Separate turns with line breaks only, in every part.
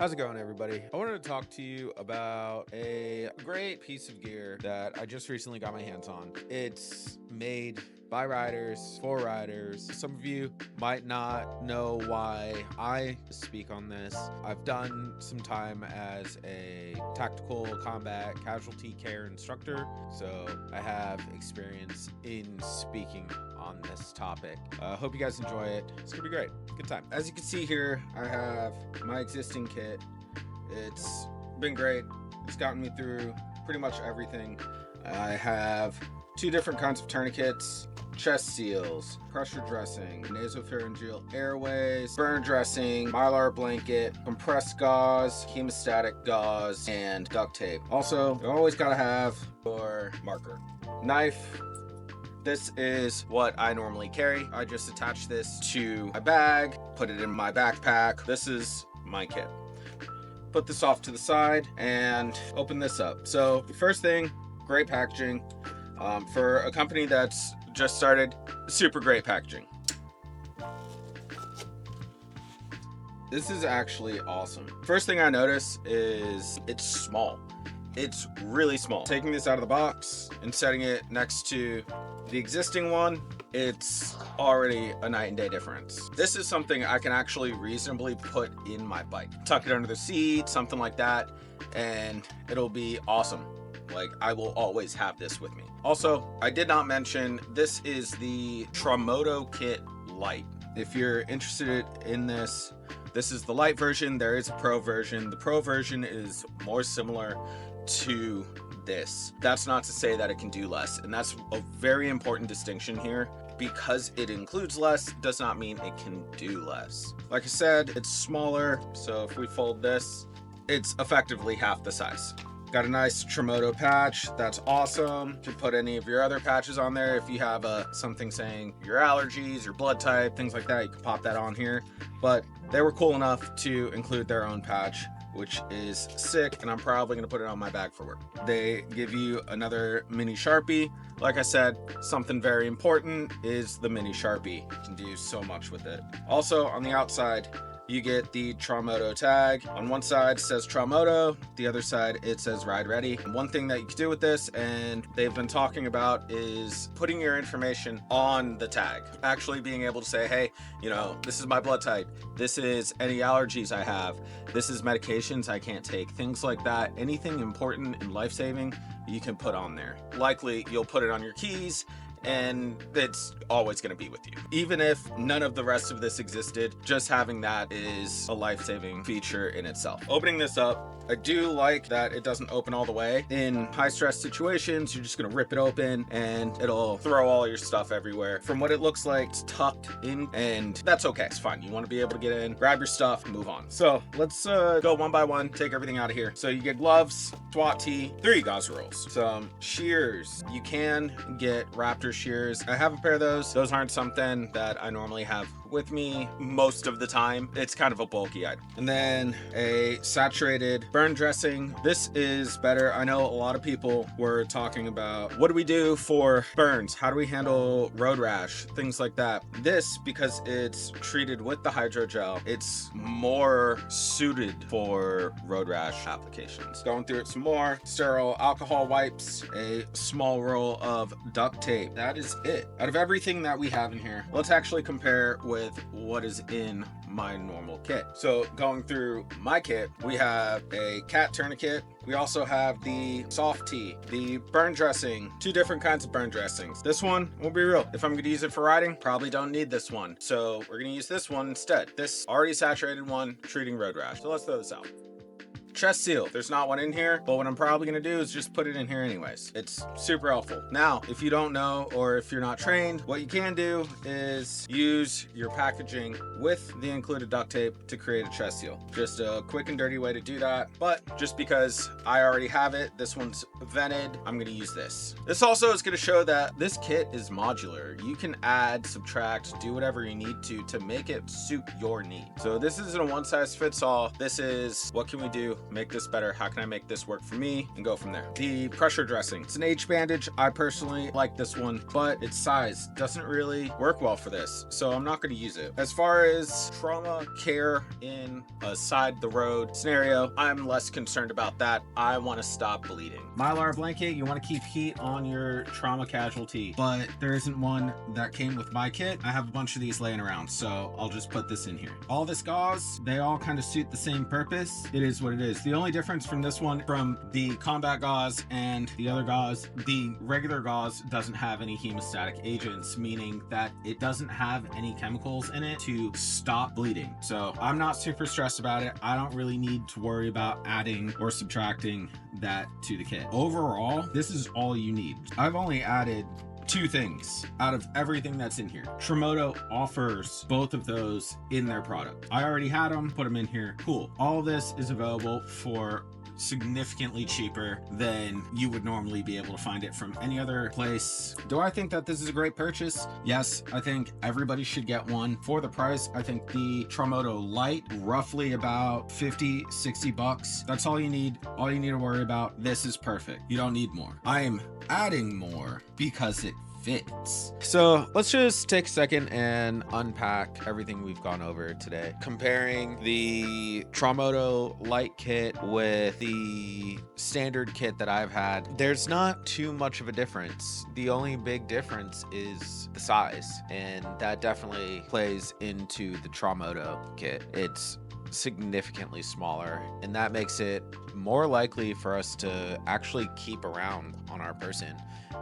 How's it going, everybody? I wanted to talk to you about a great piece of gear that I just recently got my hands on. It's made by riders, for riders. Some of you might not know why I speak on this. I've done some time as a tactical combat casualty care instructor, so I have experience in speaking on this topic. Hope you guys enjoy it. It's gonna be great. Good time. As you can see here, I have my existing kit. It's been great. It's gotten me through pretty much everything. I have two different kinds of tourniquets, chest seals, pressure dressing, nasopharyngeal airways, burn dressing, mylar blanket, compressed gauze, hemostatic gauze, and duct tape. Also, you always gotta have your marker. Knife. This is what I normally carry. I just attach this to my bag, put it in my backpack. This is my kit. Put this off to the side and open this up. So first thing, great packaging. For a company that's just started, super great packaging. This is actually awesome. First thing I notice is it's small. It's really small. Taking this out of the box and setting it next to the existing one, it's already a night and day difference. This is something I can actually reasonably put in my bike. Tuck it under the seat, something like that, and it'll be awesome. Like, I will always have this with me. Also, I did not mention, this is the Traumoto Kit Lite. If you're interested in this, this is the light version. There is a pro version. The pro version is more similar to this. That's not to say that it can do less, and that's a very important distinction here. Because it includes less does not mean it can do less. Like I said, it's smaller, so if we fold this, it's effectively half the size. Got a nice Traumoto patch. That's awesome. You can put any of your other patches on there. If you have something saying your allergies, your blood type, things like that, you can pop that on here. But they were cool enough to include their own patch, which is sick, and I'm probably gonna put it on my bag for work. They give you another mini Sharpie. Like I said, something very important is the mini Sharpie. You can do so much with it. Also, on the outside, you get the Traumoto tag. On one side it says Traumoto, the other side it says Ride Ready. One thing that you can do with this, and they've been talking about, is putting your information on the tag. Actually being able to say, hey, you know, this is my blood type, this is any allergies I have, this is medications I can't take, things like that. Anything important and life-saving you can put on there. Likely you'll put it on your keys, and it's always going to be with you. Even if none of the rest of this existed, just having that is a life-saving feature in itself. Opening this up, I do like that it doesn't open all the way. In high-stress situations, you're just going to rip it open and it'll throw all your stuff everywhere. From what it looks like, it's tucked in, and that's okay. It's fine. You want to be able to get in, grab your stuff, move on. So let's go one by one, take everything out of here. So you get gloves, SWAT tee, 3 gauze rolls, some shears. You can get Raptor shears. I have a pair of those. Those aren't something that I normally have with me most of the time. It's kind of a bulky item. And then a saturated burn dressing. This is better. I know a lot of people were talking about, what do we do for burns? How do we handle road rash? Things like that. This, because it's treated with the hydrogel, it's more suited for road rash applications. Going through it some more. Sterile alcohol wipes, a small roll of duct tape. That is it. Out of everything that we have in here, let's actually compare with what is in my normal kit. So going through my kit, we have a cat tourniquet. We also have the SOF-T, the burn dressing, 2 different kinds of burn dressings. This one, we'll be real, if I'm going to use it for riding, probably don't need this one. So we're going to use this one instead. This already saturated one, treating road rash. So let's throw this out. Chest seal, there's not one in here, but what I'm probably gonna do is just put it in here anyways. It's super helpful. Now, if you don't know, or if you're not trained, what you can do is use your packaging with the included duct tape to create a chest seal. Just a quick and dirty way to do that, but just because I already have it, this one's vented, I'm gonna use this. This also is gonna show that this kit is modular. You can add, subtract, do whatever you need to make it suit your needs. So this isn't a one size fits all. This is, what can we do? make this better? How can I make this work for me? And go from there. The pressure dressing. It's an H bandage. I personally like this one, but its size doesn't really work well for this, so I'm not going to use it. As far as trauma care in a side the road scenario, I'm less concerned about that. I want to stop bleeding. Mylar blanket, you want to keep heat on your trauma casualty, but there isn't one that came with my kit. I have a bunch of these laying around, so I'll just put this in here. All this gauze, they all kind of suit the same purpose. It is what it is. The only difference from this one, from the combat gauze and the other gauze, the regular gauze doesn't have any hemostatic agents, meaning that it doesn't have any chemicals in it to stop bleeding. So I'm not super stressed about it. I don't really need to worry about adding or subtracting that to the kit. Overall, this is all you need. I've only added 2 things out of everything that's in here. Traumoto offers both of those in their product. I already had them, put them in here. Cool. All this is available for significantly cheaper than you would normally be able to find it from any other place. Do I think that this is a great purchase? Yes, I think everybody should get one. For the price, I think the Traumoto Lite, roughly about 50-60 bucks. That's all you need. All you need to worry about. This is perfect. You don't need more. I am adding more because it fits. So let's just take a second and unpack everything we've gone over today, comparing the Traumoto Lite kit with the standard kit that I've had. There's not too much of a difference. The only big difference is the size, and that definitely plays into the Traumoto kit. It's significantly smaller, and that makes it more likely for us to actually keep around on our person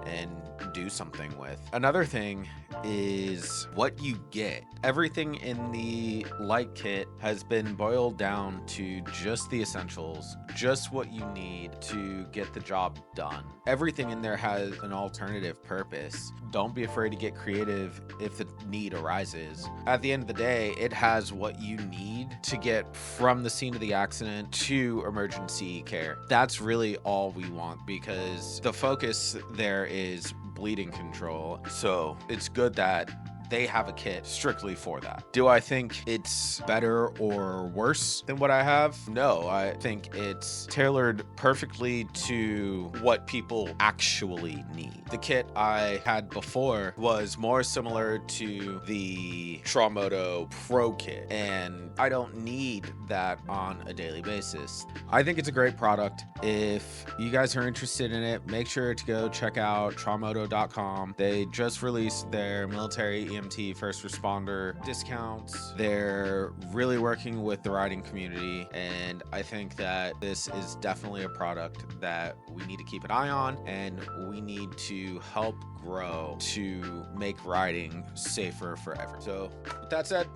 and do something with. Another thing is what you get. Everything in the Lite kit has been boiled down to just the essentials, just what you need to get the job done. Everything in there has an alternative purpose. Don't be afraid to get creative if the need arises. At the end of the day, it has what you need to get from the scene of the accident to emergency care. That's really all we want, because the focus there is bleeding control. So it's good that they have a kit strictly for that. Do I think it's better or worse than what I have? No, I think it's tailored perfectly to what people actually need. The kit I had before was more similar to the Traumoto Pro kit, and I don't need that on a daily basis. I think it's a great product. If you guys are interested in it, make sure to go check out Traumoto.com. They just released their military EMT first responder discounts. They're really working with the riding community, and I think that this is definitely a product that we need to keep an eye on, and we need to help grow to make riding safer forever. So with that said,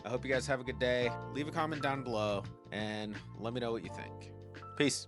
I hope you guys have a good day. Leave a comment down below and let me know what you think. Peace.